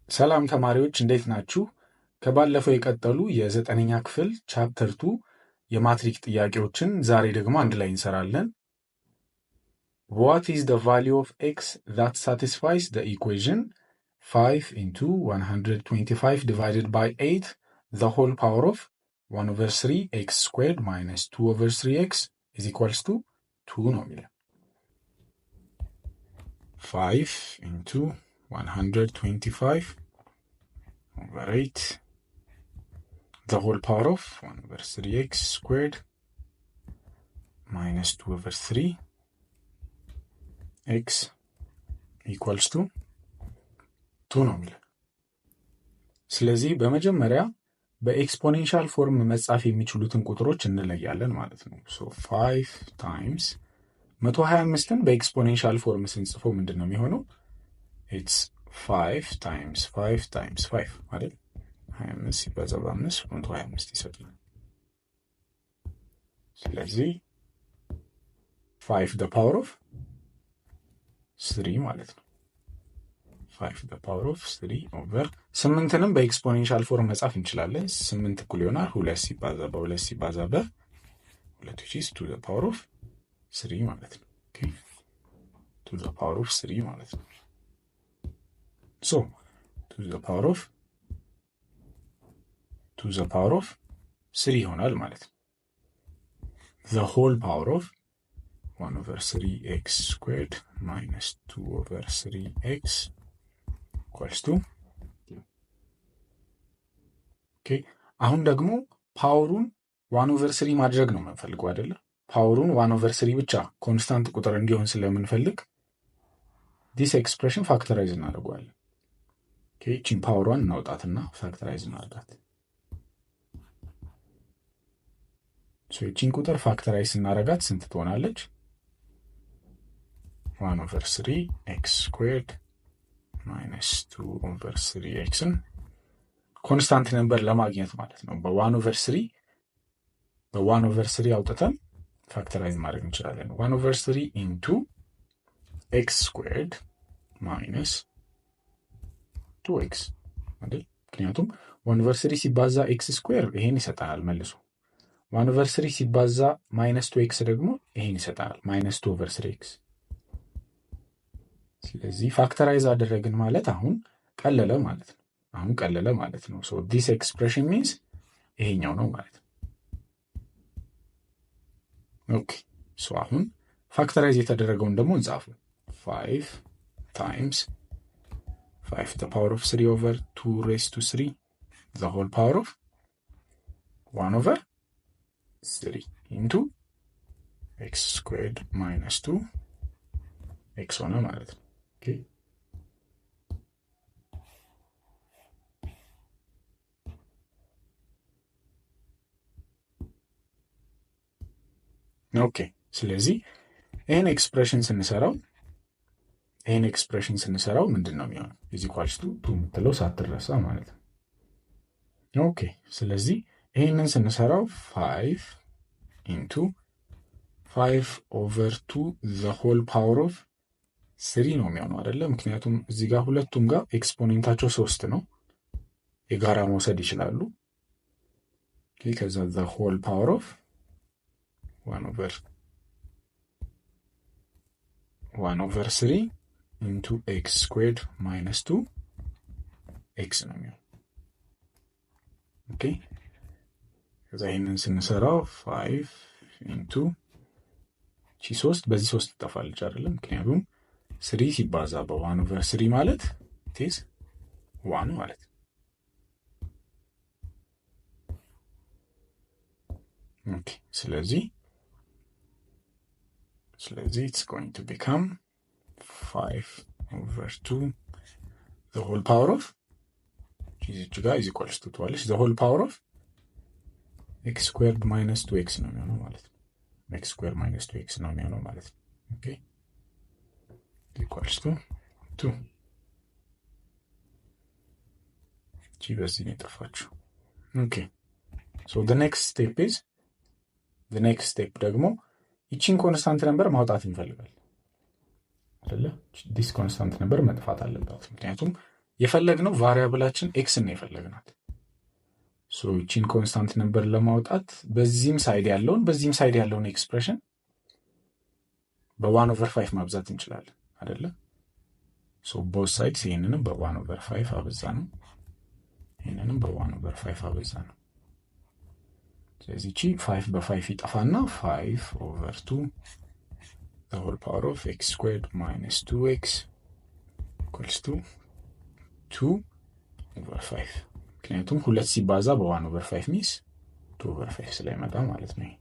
ሰላም ተማሪዎች እንዴት ናችሁ? ከባለፈው የቀጠሉ የዘጠነኛ ክፍል ቻፕተር 2 የማትሪክ ጥያቄዎችን ዛሬ ደግሞ አንድ ላይ እንሰራለን። What is the value of x that satisfies the equation 5 into 125 divided by 8 the whole power of 1 over 3 x squared minus 2 over 3x is equals to 2 ነው የሚለው 5 into 125 over 8 the whole power of 1 over 3x squared minus 2 over 3x equals to 2 ነው የሚለው። ስለዚህ በመጀመሪያ በኤክስፖኔንሻል ፎርም መጻፍ የሚችሉትን ቁጥሮች እንለያለን ማለት ነው። ሶ 5 times 125ን በኤክስፖኔንሻል ፎርም ስንጽፈው ምንድን ነው የሚሆነው? ኢትስ 5 times 5 times 5 አይደል? 25 ሲባዛ በ5 125 ይሰጣል። ስለዚህ 5 the power of 3 ማለት ነው። 5 the power of 3 over 8ንም በኤክስፖኔንሻል ፎርም መጻፍ እንችላለን። 8 እኩል ይሆናል 2 ሲባዛ በ2 ሲባዛ በ2 which is 2 the power of 3 ማለት ነው። ኦኬ 2 the power of 3 ማለት ነው። So 2 the power of 3 ይሆናል ማለት ነው። The whole power of 1 over 3x squared minus 2 over 3x equals to ኦኬ አሁን ደግሞ ፓወሩን 1 over 3 ማድረግ ነው የምንፈልገው አይደለ? ፓወሩን 1 over 3 ብቻ ኮንስታንት ቁጥር እንዲሆን ስለምንፈልግ this expression ፋክተራይዝ እናደርገዋለን። ኦኬ እቺን ፓወሯን እናውጣትና ፋክተራይዝ እናደርጋት። ሶ እቺን ቁጥር ፋክተራይዝ እናደርጋት ስንት ትሆናለች? 1 over 3x squared minus 2 over 3xን ኮንስታንት ነምበር ለማግኘት ማለት ነው። በ1 over 3 አውጥተን ፋክተራይዝ ማድረግ እንችላለን። 1 over 3 into x squared minus 2x አይደል? ምክንያቱም 1 over 3 ሲባዛ x squared ይሄን ይሰጣናል መልሶ 1 over 3 ሲባዛ minus 2x ደግሞ ይሄን ይሰጣናል minus 2 over 3x። ስለዚህ ፋክተራይዝ አደረግን ማለት አሁን ቀለለ ማለት ነው። So this expression means ይሄኛው ነው ማለት ነው። ኦኬ ሶ አሁን ፋክተራይዝ የተደረገውን ደግሞ እንጻፉ። 5 times 5 the power of 3 over 2 raised to 3 the whole power of 1 over 3 into x squared minus 2x ሆነ ማለት ነው። ኦኬ ኦኬ ስለዚህ ይሄን ኤክስፕሬሽን ስንሰራው ምንድን ነው የሚሆነው? is equals to 2 የምትለው ሳትረሳ ማለት ነው። ኦኬ ስለዚህ ይሄንን ስንሰራው 5 into 5 over 2 the whole power of 3 ነው የሚሆነው አይደለ? ምክንያቱም እዚህ ጋር ሁለቱም ጋር ኤክስፖኔንታቸው 3 ነው፣ የጋራ መውሰድ ይችላሉ። ኦኬ ከዛ the whole power of 1 over 3 into x squared minus 2x ነው የሚሆነው። ኦኬ ከዛ ይሄንን ስንሰራው 5 into 3 በዚህ 3 ትጠፋለች አይደለም? ምክንያቱም 3 ሲባዛ በ1 over 3 ማለት is 1 ማለት ነው። ኦኬ ስለዚህ it's going to become 5 over 2 the whole power of is equals to 12 the whole power of x squared minus 2x ነው የሚሆነው ማለት ነው። x squared minus 2x ነው የሚሆነው ማለት ነው። ኦኬ equals to 2 በዚህ ነው የጠፋችው። ኦኬ so the next step ደግሞ ይቺን ኮንስታንት ነምበር ማውጣት እንፈልጋለን አይደለ? ዲስ ኮንስታንት ነምበር መጥፋት አለባት። ምክንያቱም የፈለግነው ቫሪያብላችን ኤክስ ነው የፈለግናት። ሶ ይቺን ኮንስታንት ነበር ለማውጣት በዚህም ሳይድ ያለውን ኤክስፕሬሽን በ1/5 ማብዛት እንችላለን አይደለ? ሶ ቦዝ ሳይድስ ይህንንም በ1/5 አበዛ ነው፣ ይህንንም በ1/5 አበዛ ነው። ስለዚህ ቺ 5 በ5 ይጠፋና 5/2 the whole power of x squared minus 2x equals to 2/5 ምክንያቱም 2 ሲባዛ በ1/5 ሚስ 2/5 ስለሚመጣ ማለት ነው።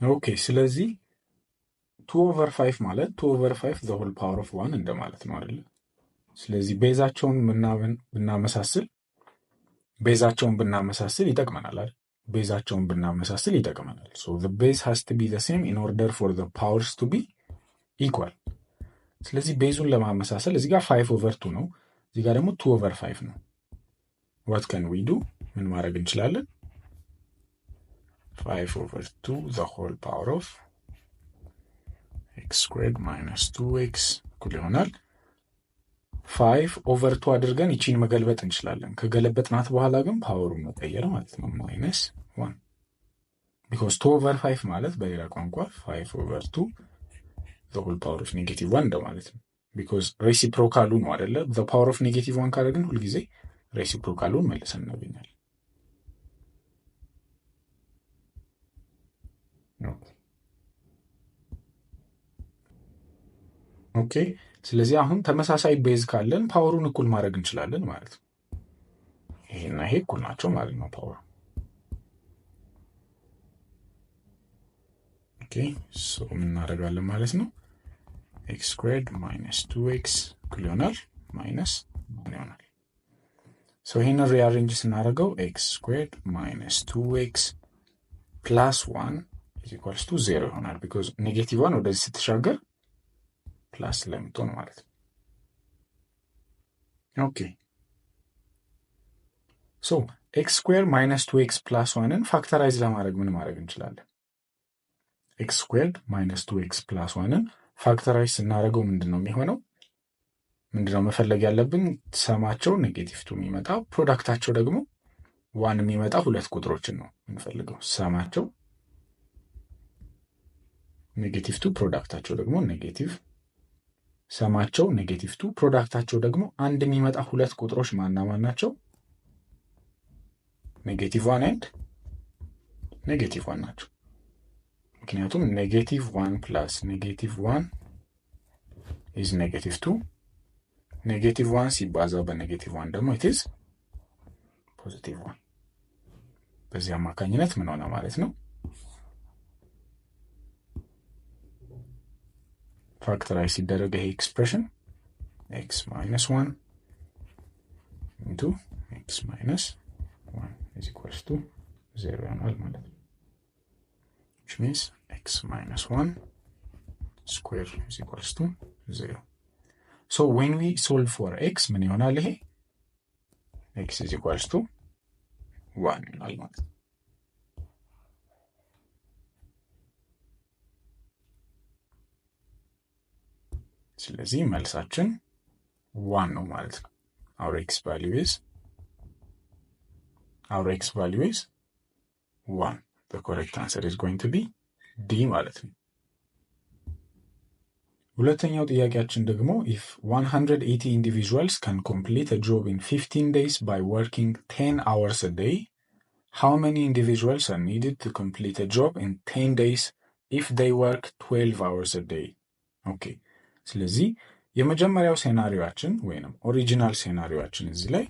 ኦኬ ስለዚህ 2/5 ማለት 2/5 the whole power of 1 እንደማለት ነው አይደል? ስለዚህ ቤዛቸውን ብናመሳስል ይጠቅመናል አይደል? ቤዛቸውን ብናመሳስል ይጠቅመናል። so the base has to be the same in order for the powers to be equal። ስለዚህ ቤዙን ለማመሳሰል እዚህ ጋር 5/2 ነው፣ እዚህ ጋር ደግሞ 2/5 ነው። what can we do? ምን ማድረግ እንችላለን? 5/2 the whole power of x squared minus 2x እኩል ይሆናል 5/2 አድርገን ይቺን መገልበጥ እንችላለን። ከገለበጥናት በኋላ ግን ፓወሩን መቀየር ማለት ነው -1 because 2/5 ማለት በሌላ ቋንቋ 5/2 the whole power of -1 እንደማለት ነው። because ሬሲፕሮካሉ ነው አይደለ? the power of -1 ካደረግን ሁልጊዜ ሬሲፕሮካሉን መልሰን እናገኛለን። ኦኬ ስለዚህ አሁን ተመሳሳይ ቤዝ ካለን ፓወሩን እኩል ማድረግ እንችላለን ማለት ነው። ይሄና ይሄ እኩል ናቸው ማለት ነው ፓወር። ኦኬ ሶ ምን እናደርጋለን ማለት ነው? x squared minus 2x እኩል ይሆናል -1 ይሆናል። ሶ ይሄን ሪአሬንጅ ስናደርገው x squared minus 2x plus 1 is equals to 0 ይሆናል because -1 ወደዚህ ስትሻገር ፕላስ ስለምትሆን ማለት ነው። ኦኬ ሶ x squared minus 2x plus 1ን ፋክተራይዝ ለማድረግ ምን ማድረግ እንችላለን? x squared minus 2x plus 1ን ፋክተራይዝ ስናደርገው ምንድነው የሚሆነው? ምንድነው መፈለግ ያለብን? ሰማቸው -2 የሚመጣ ፕሮዳክታቸው ደግሞ 1 የሚመጣ ሁለት ቁጥሮችን ነው የምንፈልገው። ሰማቸው -2 ፕሮዳክታቸው ደግሞ ሰማቸው -2 ፕሮዳክታቸው ደግሞ 1 የሚመጣ ሁለት ቁጥሮች ማን ናቸው? -1 and -1 ናቸው። ምክንያቱም -1 plus -1 is -2 -1 ሲባዛ በ-1 ደግሞ it is +1 በዚህ አማካኝነት ምን ሆነ ማለት ነው? ፋክተራይዝ ሲደረግ ይሄ ኤክስፕሬሽን x minus 1 into x minus 1 is equals to 0 ይሆናል ማለት ነው። which means x minus 1 square is equals to 0. so when we solve for x ምን ይሆናል? ይሄ x is equals to 1 ይሆናል ማለት ነው። ስለዚህ መልሳችን 1 ነው ማለት ነው። our x value is 1. the correct answer is going to be D ማለት ነው። ሁለተኛው ጥያቄያችን ደግሞ if 180 individuals can complete a job in 15 days by working 10 hours a day, how many individuals are needed to complete a job in 10 days if they work 12 hours a day? okay ስለዚህ የመጀመሪያው ሴናሪዮአችን ወይንም ኦሪጂናል ሴናሪዮአችን እዚህ ላይ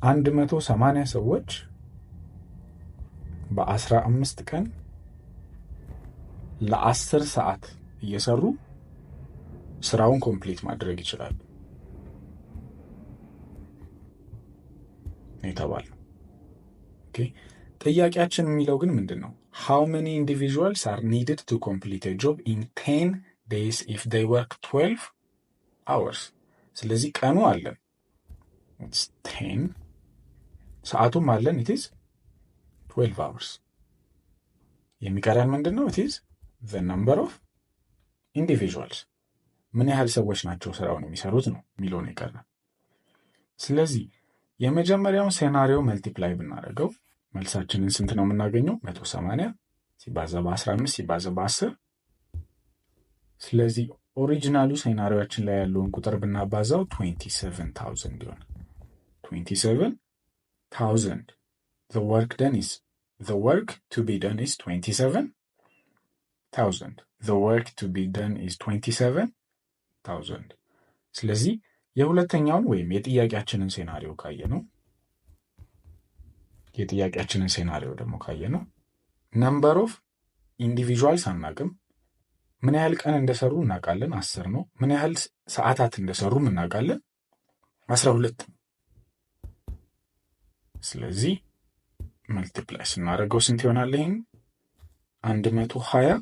180 ሰዎች በ15 ቀን ለ10 ሰዓት እየሰሩ ስራውን ኮምፕሊት ማድረግ ይችላሉ ይተባል። ኦኬ ጥያቄያችን የሚለው ግን ምንድነው? how many individuals are needed to complete a job in 10 days if they work 12 hours? ስለዚህ ቀኑ አለን it's 10 ሰዓቱም አለን it is 12 hours የሚቀረን ምንድን ነው? ኢት ኢዝ ዘ ነምበር ኦፍ ኢንዲቪዥዋልስ ምን ያህል ሰዎች ናቸው ስራውን የሚሰሩት ነው የሚለውን የቀረን። ስለዚህ የመጀመሪያውን ሴናሪዮ መልቲፕላይ ብናደርገው መልሳችንን ስንት ነው የምናገኘው? 180 ሲባዛ በ15 ሲባዛ በ10። ስለዚህ ኦሪጂናሉ ሴናሪዮችን ላይ ያለውን ቁጥር ብናባዛው 27,000 ይሆናል። 27,000 the work to be done is 27,000 the work to be done is 27,000 ስለዚህ የሁለተኛውን ወይም የጥያቄያችንን ሴናሪዮ ደግሞ ካየነው ነምበር ኦፍ ኢንዲቪዥዋልስ አናቅም። ምን ያህል ቀን እንደሰሩ እናውቃለን፣ 10 ነው። ምን ያህል ሰዓታት እንደሰሩ እናውቃለን፣ 12። ስለዚህ መልቲፕላይ ስናደርገው ስንት ይሆናል? ይሄን 120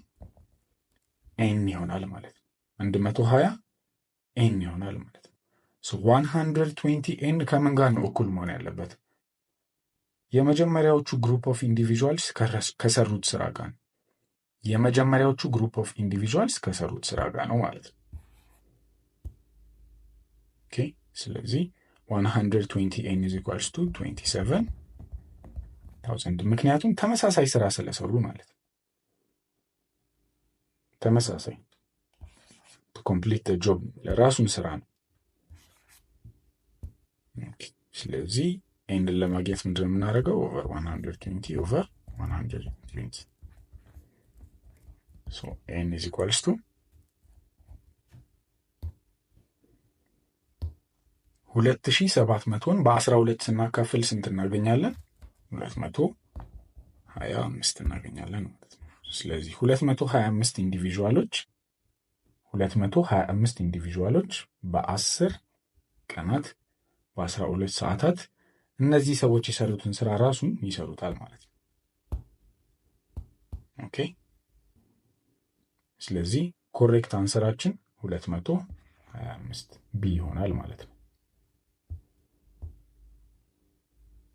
ኤን ይሆናል ማለት ነው። 120 ኤን ይሆናል ማለት ነው። 120 ኤን ከምን ጋር ነው እኩል መሆን ያለበት? የመጀመሪያዎቹ ግሩፕ ኦፍ ኢንዲቪዥዋልስ ከሰሩት ስራ ጋር ነው። የመጀመሪያዎቹ ግሩፕ ኦፍ ኢንዲቪዥዋልስ ከሰሩት ስራ ጋር ነው ማለት ነው። ኦኬ ስለዚህ 120 ኤን ኢዝ ኢኳልስ ቱ 27,000 ምክንያቱም ተመሳሳይ ስራ ስለሰሩ ማለት ነው። ተመሳሳይ to complete the job ለራሱን ስራ ነው። ስለዚህ ኤንድን ለማግኘት ምንድን ነው የምናደርገው? ኦቨር 120 ኦቨር 120 so n is equals to 2700ን በ12 ስናካፍል ስንት እናገኛለን? 225 እናገኛለን ማለት ነው። ስለዚህ 225 ኢንዲቪዥዋሎች በ10 ቀናት በ12 ሰዓታት እነዚህ ሰዎች የሰሩትን ስራ ራሱን ይሰሩታል ማለት ነው። ኦኬ ስለዚህ ኮሬክት አንሰራችን 225 ቢ ይሆናል ማለት ነው።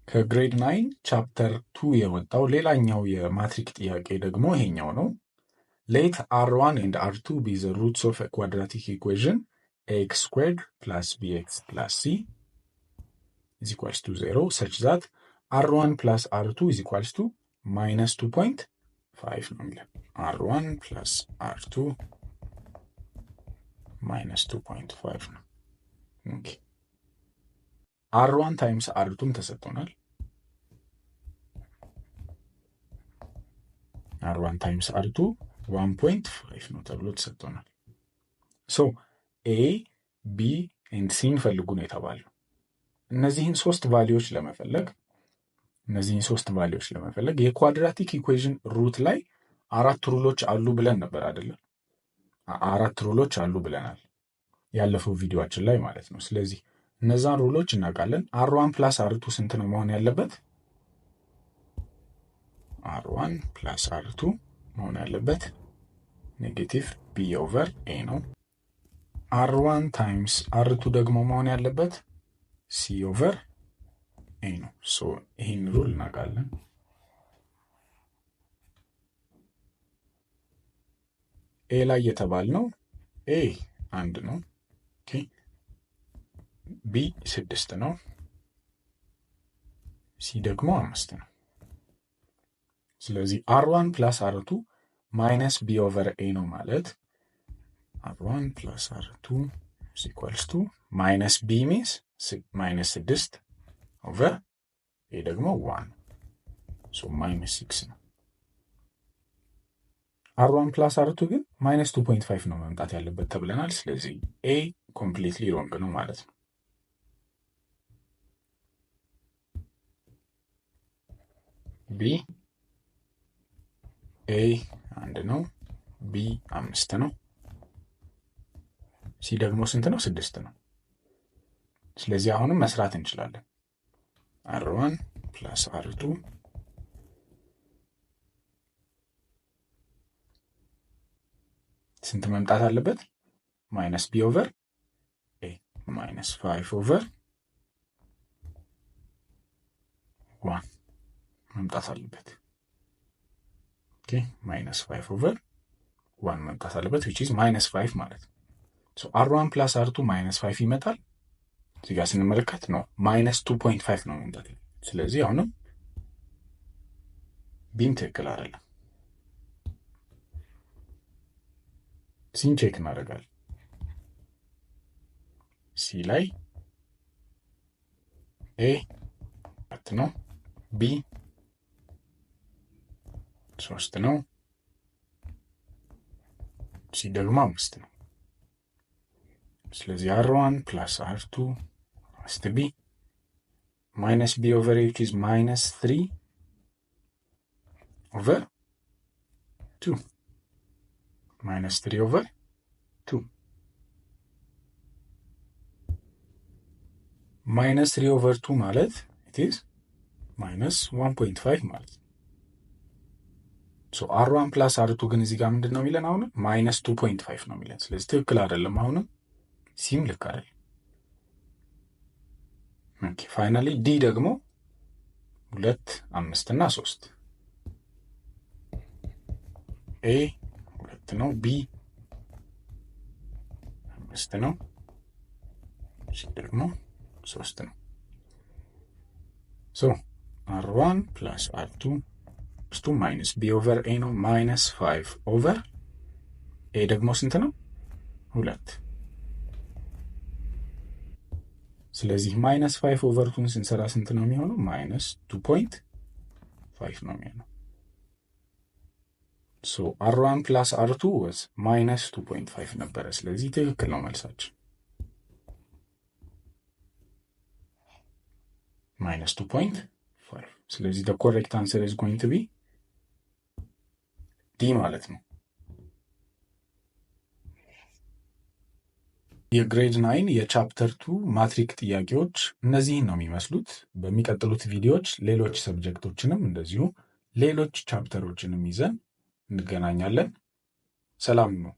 ከግሬድ 9 ቻፕተር 2 የወጣው ሌላኛው የማትሪክ ጥያቄ ደግሞ ይሄኛው ነው። Let R1 and R2 be the roots of a quadratic equation ax squared plus bx plus c is equals to 0 such that R1 plus R2 is equals to minus 2.5 ነው የሚለን። R1 plus R2 minus 2.5 ነው። ኦኬ R1 times R2 ተሰጥቶናል። R1 times R2 1.5 ነው ተብሎ ተሰጥቶናል። ሶ A B and C ፈልጉ ነው የተባለው። እነዚህን ሶስት ቫልዩዎች ለመፈለግ የኳድራቲክ ኢኩዌሽን ሩት ላይ 4 ሩሎች አሉ ብለን ነበር አይደለ? 4 ሩሎች አሉ ብለናል ያለፈው ቪዲዮአችን ላይ ማለት ነው። ስለዚህ እነዛን ሩሎች እናውቃለን። R1 plus R2 ስንት ነው መሆን ያለበት? R1 plus R2 መሆን ያለበት ኔጌቲቭ B over A ነው። R1 times R2 ደግሞ መሆን ያለበት C over A ነው። ሶ ይህን ሩል እናውቃለን። A ላይ የተባልነው A 1 ነው። ኦኬ B 6 ነው። C ደግሞ 5 ነው። ስለዚህ R1 plus R2 minus B over A ነው ማለት R1 plus R2 is equals to minus B means minus 6 over A ደግሞ 1 so minus 6 ነው። R1 plus R2 ግን minus 2.5 ነው መምጣት ያለበት ተብለናል። ስለዚህ A completely wrong ነው ማለት ነው። B A 1 ነው። B 5 ነው። C ደግሞ ስንት ነው? 6 ነው። ስለዚህ አሁንም መስራት እንችላለን። R1 plus R2 ስንት መምጣት አለበት? minus B over A minus 5 over 1 መምጣት አለበት። ኦኬ -5/1 መምጣት አለበት which is -5 ማለት ነው። ሶ r1 + r2 -5 ይመጣል። እዚህ ጋር ስንመለከት ነው -2.5 ነው መምጣት። ስለዚህ አሁንም ቢም ትክክል አይደለም። ሲን ቼክ እናደርጋለን። ሲ ላይ ኤ 4 ነው፣ ቢ 3 ነው፣ ሲ ደግሞ 5 ነው። ስለዚህ r1 + r2 must be -b/a which is -3/2 -3/2 -3/2 ማለት it is -1.5 ማለት ነው። ሶ r1 + r2 ግን እዚህ ጋር ምንድን ነው የሚለን? አሁን -2.5 ነው የሚለን። ስለዚህ ትክክል አይደለም። አሁንም ሲም ልክ አይደለም። ኦኬ ፋይናሊ ዲ ደግሞ 2 5 እና 3 ኤ 2 ነው፣ ቢ 5 ነው፣ ሲ ደግሞ 3 ነው። ሶ r1 + r2 -b/a ነው -5/a ደግሞ ስንት ነው? 2። ስለዚህ -5/2 ስንሰራ ስንት ነው የሚሆነው? -2.5 ነው የሚሆነው። ሶ r1 + r2 was -2.5 ነበረ። ስለዚህ ትክክል ነው መልሳችን -2.5። ስለዚህ the correct answer is going to be D ማለት ነው። የግሬድ 9 የቻፕተር 2 ማትሪክ ጥያቄዎች እነዚህን ነው የሚመስሉት። በሚቀጥሉት ቪዲዮዎች ሌሎች ሰብጀክቶችንም እንደዚሁ ሌሎች ቻፕተሮችንም ይዘን እንገናኛለን። ሰላም ነው።